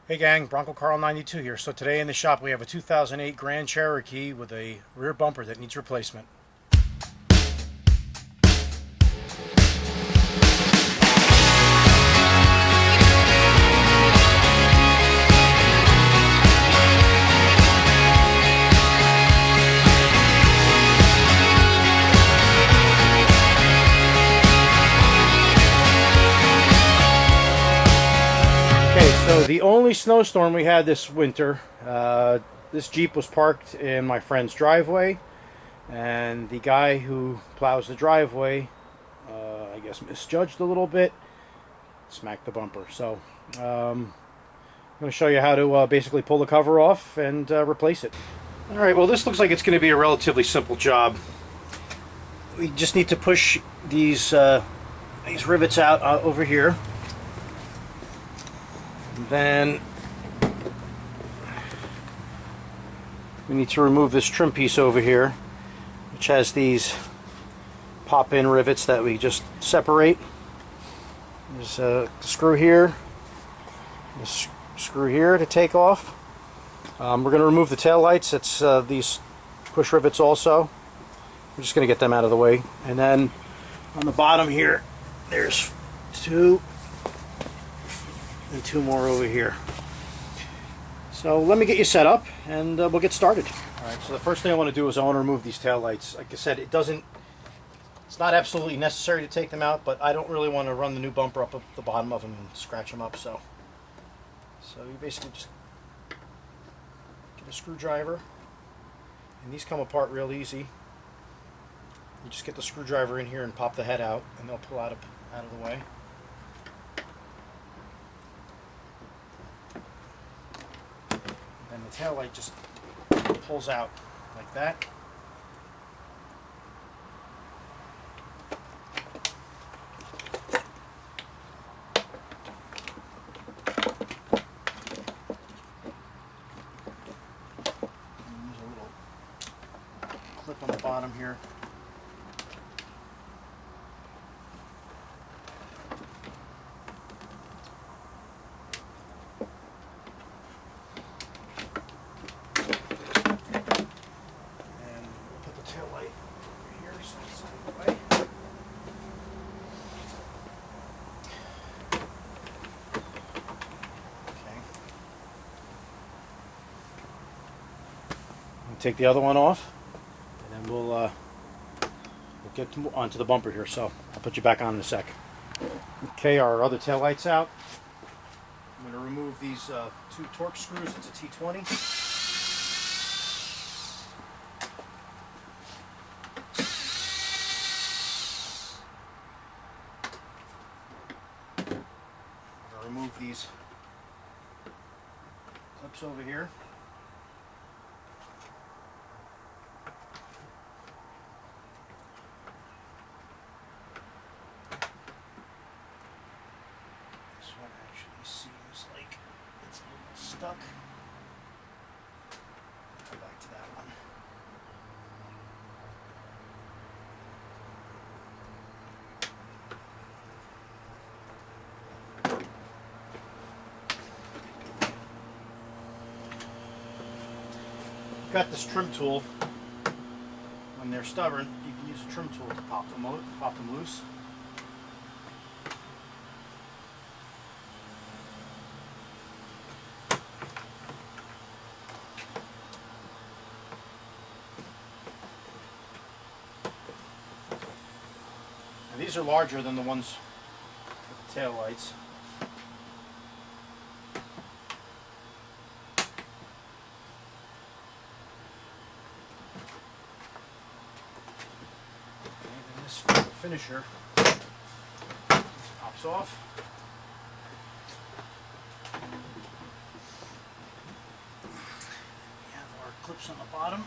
Hey gang, Bronco Carl 92 here. So today in the shop we have a 2008 Grand Cherokee with a rear bumper that needs replacement. Okay, so the only snowstorm we had this winter, this Jeep was parked in my friend's driveway, and the guy who plows the driveway, I guess misjudged a little bit, smacked the bumper. So I'm going to show you how to basically pull the cover off and replace it. Alright, well this looks like it's going to be a relatively simple job. We just need to push these rivets out over here. Then we need to remove this trim piece over here, which has these pop-in rivets that we just separate. There's a screw here, a screw here to take off. We're going to remove the tail lights. It's these push rivets also. We're just going to get them out of the way. And then on the bottom here, there's two and two more over here. So let me get you set up and we'll get started. Alright, so the first thing I want to do is I want to remove these tail lights. Like I said, it's not absolutely necessary to take them out, but I don't really want to run the new bumper up the bottom of them and scratch them up. So you basically just get a screwdriver, and these come apart real easy. You just get the screwdriver in here and pop the head out, and they'll pull out of the way. And the tail light just pulls out like that. And there's a little clip on the bottom here. Take the other one off, and then we'll get onto the bumper here. So I'll put you back on in a sec. Okay, our other tail lights out. I'm going to remove these two Torx screws. It's a T20. I'm going to remove these clips over here. Seems like it's a little stuck. Go back to that one. I've got this trim tool. When they're stubborn, you can use a trim tool to pop them loose. These are larger than the ones with the tail lights. And this finisher pops off. We have our clips on the bottom.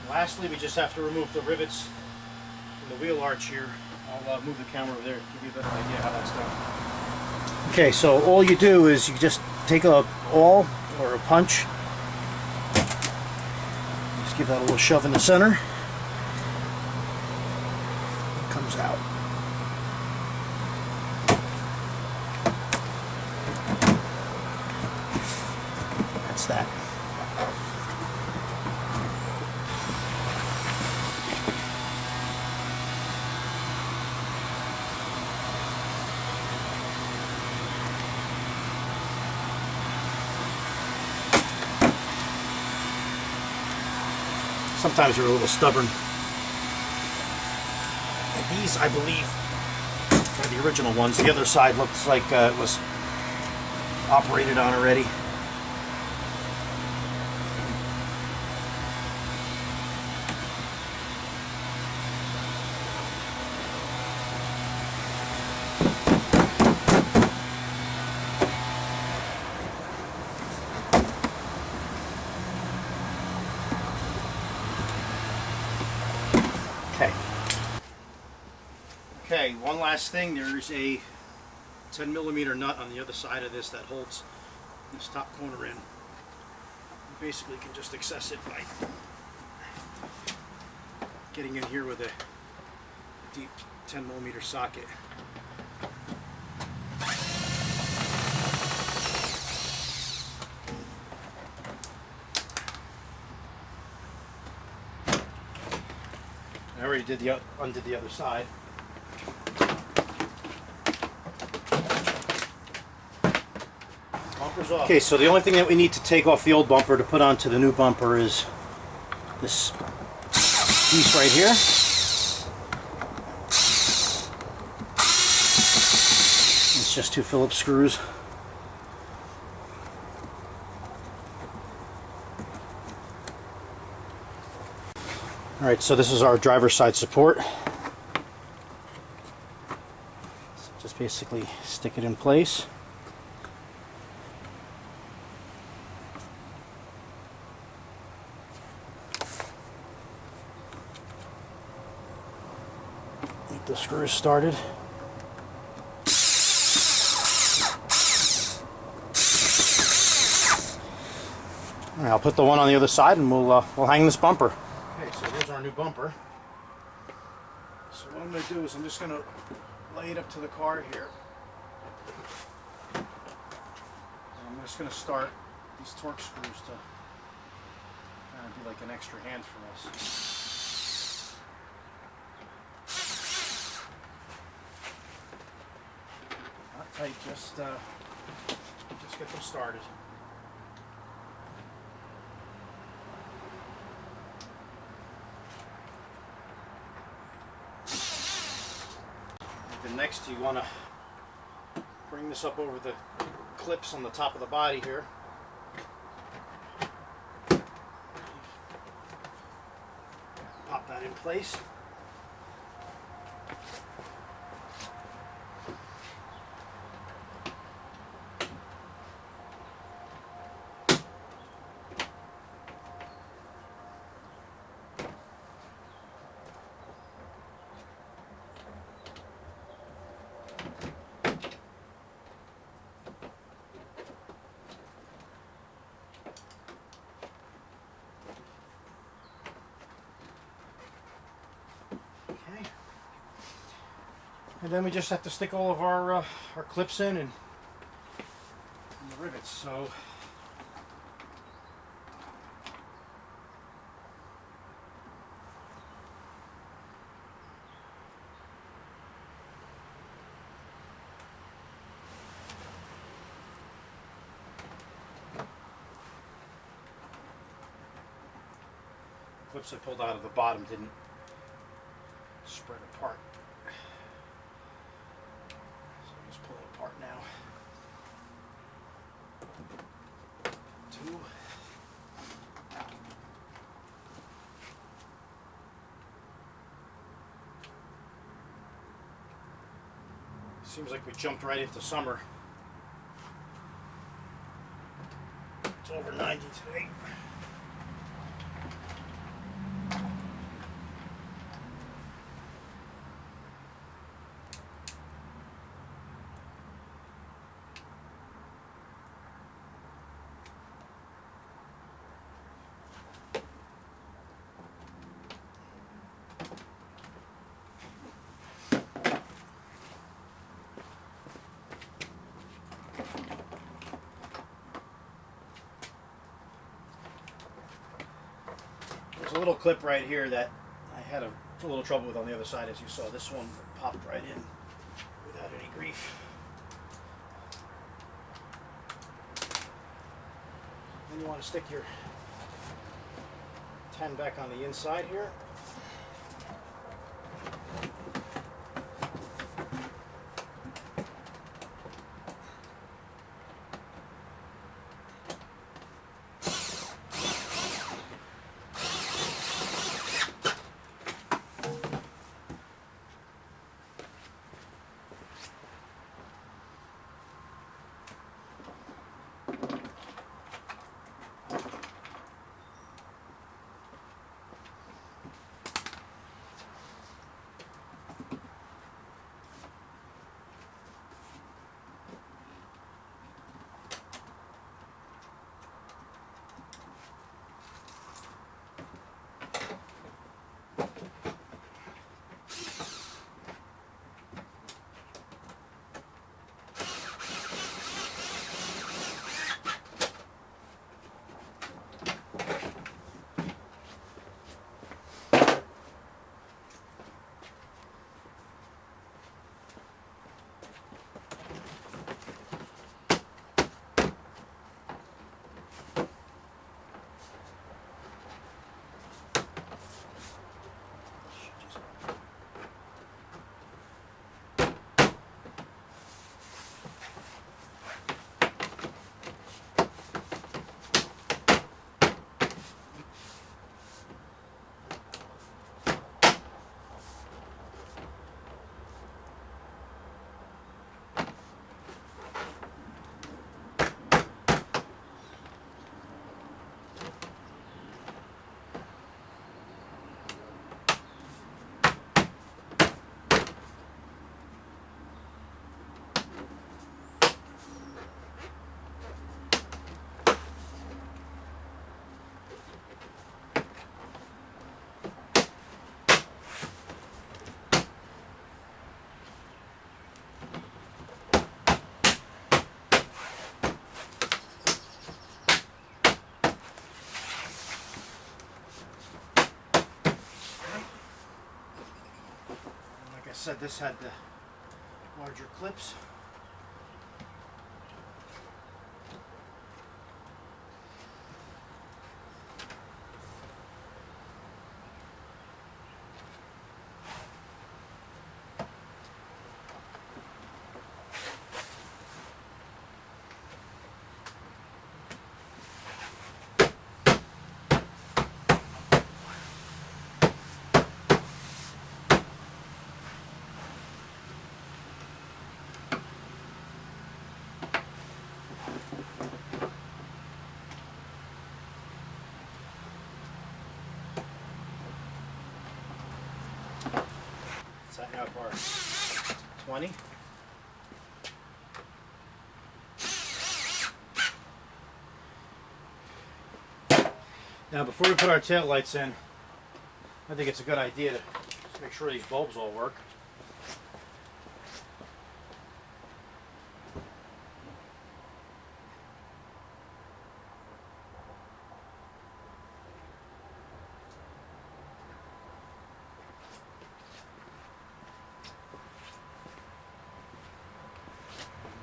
Lastly, we just have to remove the rivets from the wheel arch here. I'll move the camera over there, give you a better idea how that's done. Okay, so all you do is you just take a awl or a punch. Just give that a little shove in the center. It comes out. That's that. Sometimes they're a little stubborn. And these, I believe, are the original ones. The other side looks like it was operated on already. Okay, one last thing, there's a 10mm nut on the other side of this that holds this top corner in. You basically can just access it by getting in here with a deep 10mm socket. I already undid the other side. Okay, so the only thing that we need to take off the old bumper to put onto the new bumper is this piece right here. It's just 2 Phillips screws. Alright, so this is our driver's side support. So just basically stick it in place. Get the screws started. Alright, I'll put the one on the other side and we'll hang this bumper. Okay, so there's our new bumper. So what I'm going to do is I'm just going to lay it up to the car here. And I'm just going to start these Torx screws to kind of be like an extra hand for us. Not tight, just get them started. Then next you want to bring this up over the clips on the top of the body here. Pop that in place. And then we just have to stick all of our clips in and the rivets. So clips I pulled out of the bottom didn't spread apart. Pull it apart now. 2. Seems like we jumped right into summer. It's over 90 today. little clip right here that I had a little trouble with on the other side, as you saw. This one popped right in without any grief. Then you want to stick your 10 back on the inside here. Like I said, this had the larger clips. Tighten up our 20. Now before we put our tail lights in, I think it's a good idea to just make sure these bulbs all work.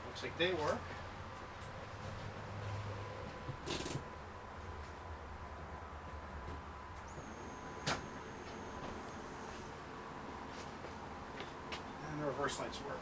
Looks like they work. And the reverse lights work.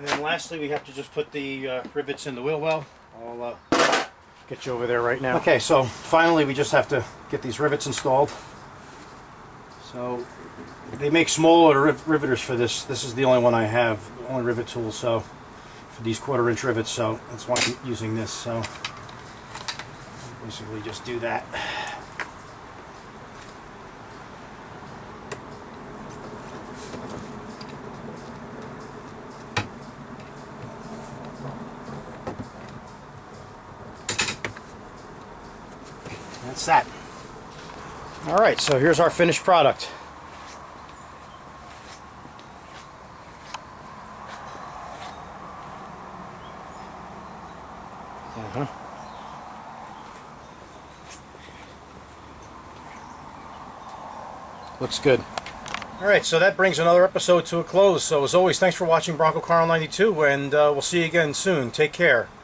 And then lastly, we have to just put the rivets in the wheel well. I'll get you over there right now. Okay, so finally we just have to get these rivets installed. So they make smaller riveters for this. This is the only one I have, the only rivet tool. So for these 1/4 inch rivets, so that's why I'm using this. So basically just do that. That's that. Alright, so here's our finished product. Looks good. Alright, so that brings another episode to a close. So as always, thanks for watching Bronco Carl 92, and we'll see you again soon. Take care.